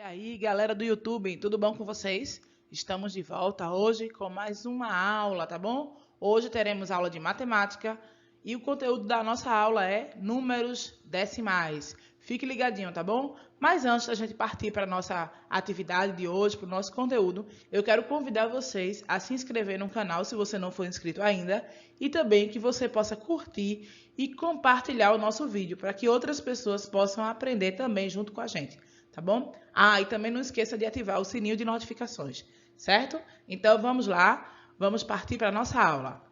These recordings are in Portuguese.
aí, galera do YouTube, tudo bom com vocês? Estamos de volta hoje com mais uma aula, tá bom? Hoje teremos aula de matemática e o conteúdo da nossa aula é números decimais. Fique ligadinho, tá bom? Mas antes da gente partir para a nossa atividade de hoje, para o nosso conteúdo, eu quero convidar vocês a se inscrever no canal se você não for inscrito ainda e também que você possa curtir e compartilhar o nosso vídeo para que outras pessoas possam aprender também junto com a gente. Tá bom? E também não esqueça de ativar o sininho de notificações, certo? Então vamos lá, vamos partir para a nossa aula.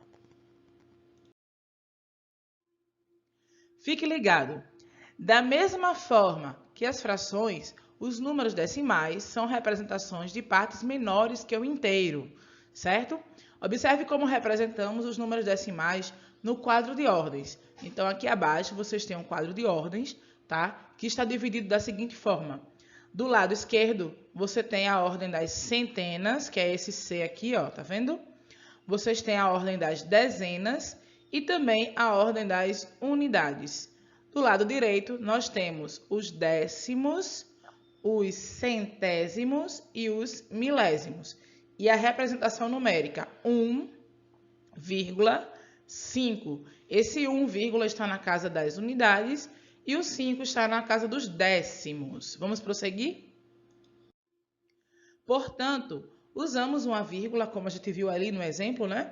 Fique ligado. Da mesma forma que as frações, os números decimais são representações de partes menores que o inteiro, certo? Observe como representamos os números decimais no quadro de ordens. Então aqui abaixo vocês têm um quadro de ordens, tá? Que está dividido da seguinte forma. Do lado esquerdo, você tem a ordem das centenas, que é esse C aqui, ó, tá vendo? Vocês têm a ordem das dezenas e também a ordem das unidades. Do lado direito, nós temos os décimos, os centésimos e os milésimos. E a representação numérica 1,5. Esse 1, está na casa das unidades e o 5 está na casa dos décimos. Vamos prosseguir? Portanto, usamos uma vírgula, como a gente viu ali no exemplo, né?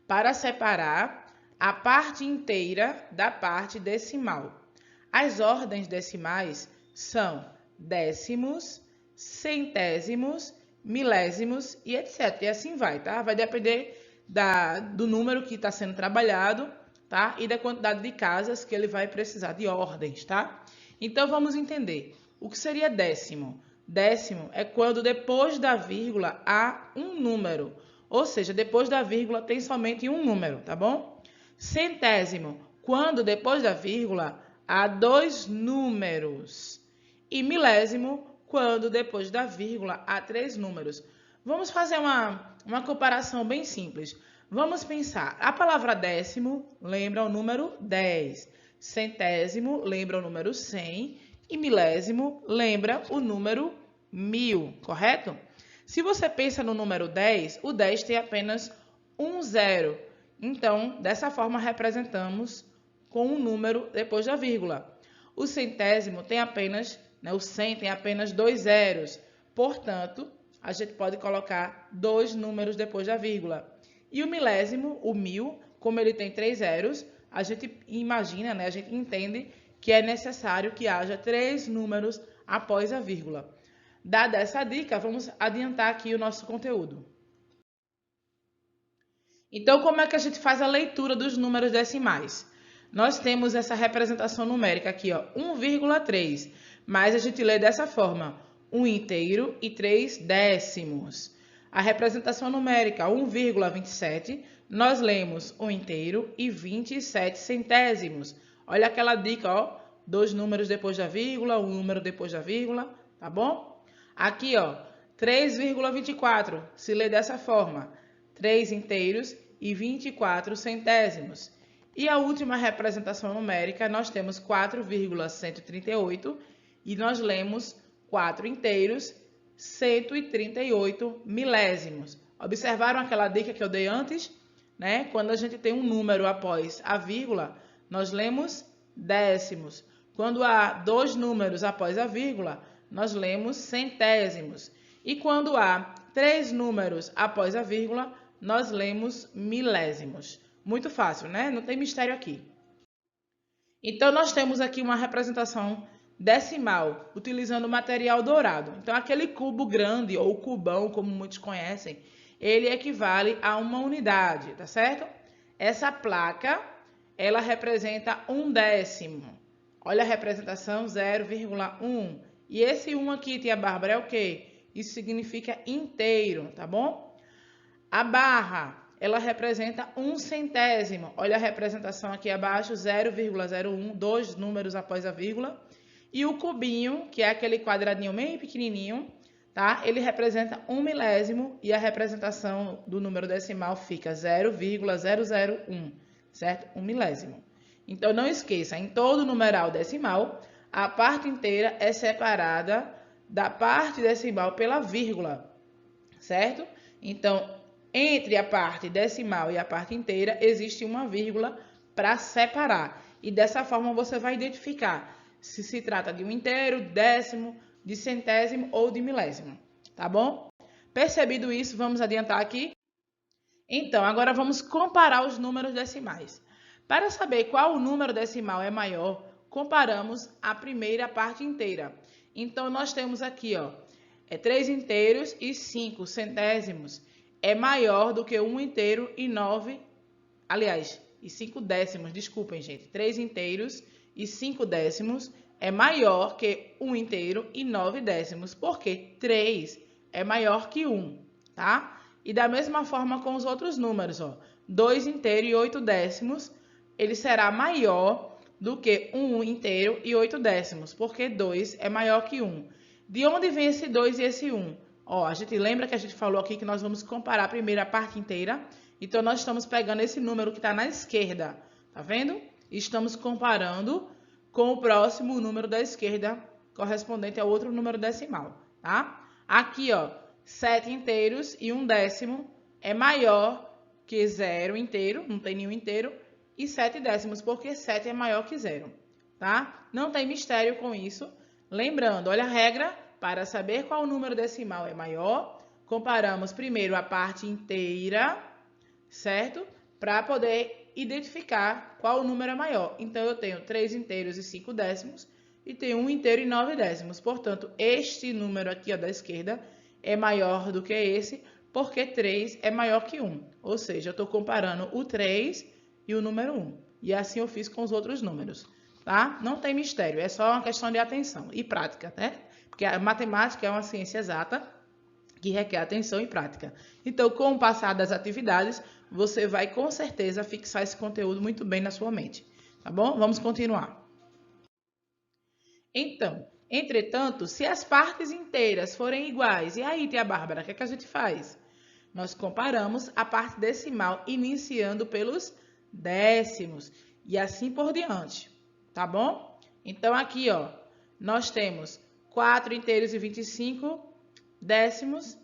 Para separar a parte inteira da parte decimal. As ordens decimais são décimos, centésimos, milésimos e etc. E assim vai, tá? Vai depender do número que está sendo trabalhado, tá? E da quantidade de casas que ele vai precisar de ordens, tá? Então, vamos entender. O que seria décimo? Décimo é quando depois da vírgula há um número. Ou seja, depois da vírgula tem somente um número, tá bom? Centésimo, quando depois da vírgula há dois números. E milésimo, quando depois da vírgula há três números. Vamos fazer uma comparação bem simples. Vamos pensar, a palavra décimo lembra o número 10, centésimo lembra o número 100 e milésimo lembra o número 1000, correto? Se você pensa no número 10, o 10 tem apenas um zero. Então, dessa forma, representamos com um número depois da vírgula. O centésimo tem apenas, o 100 tem apenas dois zeros. Portanto, a gente pode colocar dois números depois da vírgula. E o milésimo, o 1000, como ele tem três zeros, a gente imagina, a gente entende que é necessário que haja três números após a vírgula. Dada essa dica, vamos adiantar aqui o nosso conteúdo. Então, como é que a gente faz a leitura dos números decimais? Nós temos essa representação numérica aqui, ó, 1,3, mas a gente lê dessa forma, 1 inteiro e 3 décimos. A representação numérica 1,27, nós lemos 1 inteiro e 27 centésimos. Olha aquela dica, ó, dois números depois da vírgula, um número depois da vírgula, tá bom? Aqui, ó, 3,24, se lê dessa forma, 3 inteiros e 24 centésimos. E a última representação numérica, nós temos 4,138 e nós lemos 4 inteiros, 138 milésimos. Observaram aquela dica que eu dei antes? Quando a gente tem um número após a vírgula, nós lemos décimos. Quando há dois números após a vírgula, nós lemos centésimos. E quando há três números após a vírgula, nós lemos milésimos. Muito fácil, né? Não tem mistério aqui. Então, nós temos aqui uma representação decimal, utilizando o material dourado. Então, aquele cubo grande, ou cubão, como muitos conhecem, ele equivale a uma unidade, tá certo? Essa placa, ela representa um décimo. Olha a representação 0,1. E esse 1 aqui, tia Bárbara, é o quê? Isso significa inteiro, tá bom? A barra, ela representa um centésimo. Olha a representação aqui abaixo, 0,01, dois números após a vírgula. E o cubinho, que é aquele quadradinho bem pequenininho, tá? Ele representa um milésimo e a representação do número decimal fica 0,001, certo? Um milésimo. Então, não esqueça, em todo numeral decimal, a parte inteira é separada da parte decimal pela vírgula, certo? Então, entre a parte decimal e a parte inteira, existe uma vírgula para separar. E dessa forma você vai identificar se se trata de um inteiro, décimo, de centésimo ou de milésimo, tá bom? Percebido isso, vamos adiantar aqui? Então, agora vamos comparar os números decimais. Para saber qual o número decimal é maior, comparamos a primeira parte inteira. Então, nós temos aqui, ó, 3 inteiros e 5 centésimos. É maior do que 1 inteiro e 9, aliás, e 5 décimos, desculpem, gente. 3 inteiros e 5 décimos é maior que 1 inteiro e 9 décimos, porque 3 é maior que 1, tá? E da mesma forma com os outros números, ó. 2 inteiro e 8 décimos, ele será maior do que 1 inteiro e 8 décimos, porque 2 é maior que 1. De onde vem esse 2 e esse 1? Ó, a gente lembra que a gente falou aqui que nós vamos comparar primeiro a parte inteira. Então, nós estamos pegando esse número que está na esquerda, tá vendo? E estamos comparando com o próximo número da esquerda, correspondente ao outro número decimal, tá? Aqui, ó, 7 inteiros e 1 décimo é maior que 0 inteiro, não tem nenhum inteiro, e 7 décimos, porque 7 é maior que 0, tá? Não tem mistério com isso. Lembrando, olha a regra, para saber qual número decimal é maior, comparamos primeiro a parte inteira, certo? Para poder identificar qual o número é maior. Então, eu tenho 3 inteiros e 5 décimos e tenho 1 inteiro e 9 décimos. Portanto, este número aqui, ó, da esquerda é maior do que esse, porque 3 é maior que 1. Ou seja, eu estou comparando o 3 e o número 1. E assim eu fiz com os outros números, tá? Não tem mistério, é só uma questão de atenção e prática, né? Porque a matemática é uma ciência exata que requer atenção e prática. Então, com o passar das atividades, você vai com certeza fixar esse conteúdo muito bem na sua mente, tá bom? Vamos continuar. Então, entretanto, se as partes inteiras forem iguais, e aí, tia Bárbara, o que é que a gente faz? Nós comparamos a parte decimal iniciando pelos décimos e assim por diante, tá bom? Então, aqui, ó, nós temos 4 inteiros e 25 décimos,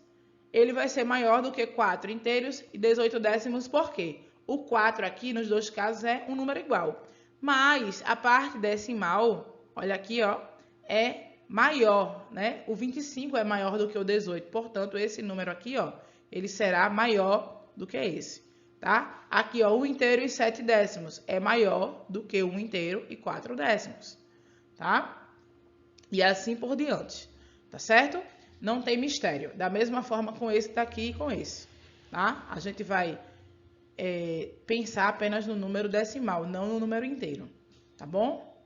ele vai ser maior do que 4 inteiros e 18 décimos, por quê? O 4 aqui, nos dois casos, é um número igual. Mas a parte decimal, olha aqui, ó, é maior, né? O 25 é maior do que o 18, portanto, esse número aqui, ó, ele será maior do que esse, tá? Aqui, ó, 1 inteiro e 7 décimos é maior do que 1 inteiro e 4 décimos, tá? E assim por diante, tá certo? Não tem mistério. Da mesma forma com esse daqui e com esse, tá? A gente vai pensar apenas no número decimal, não no número inteiro, tá bom?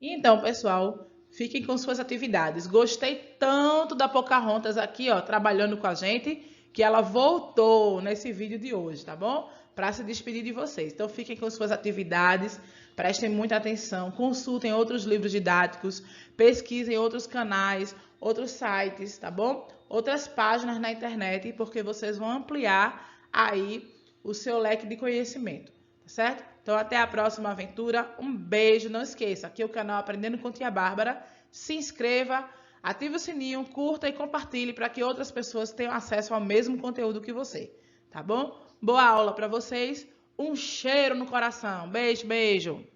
Então, pessoal, fiquem com suas atividades. Gostei tanto da Pocahontas aqui, ó, trabalhando com a gente, que ela voltou nesse vídeo de hoje, tá bom? Para se despedir de vocês. Então, fiquem com suas atividades, prestem muita atenção, consultem outros livros didáticos, pesquisem outros canais, outros sites, tá bom? Outras páginas na internet, porque vocês vão ampliar aí o seu leque de conhecimento, tá certo? Então, até a próxima aventura. Um beijo. Não esqueça, aqui é o canal Aprendendo com Tia Bárbara. Se inscreva, ative o sininho, curta e compartilhe para que outras pessoas tenham acesso ao mesmo conteúdo que você, tá bom? Boa aula para vocês. Um cheiro no coração. Beijo, beijo.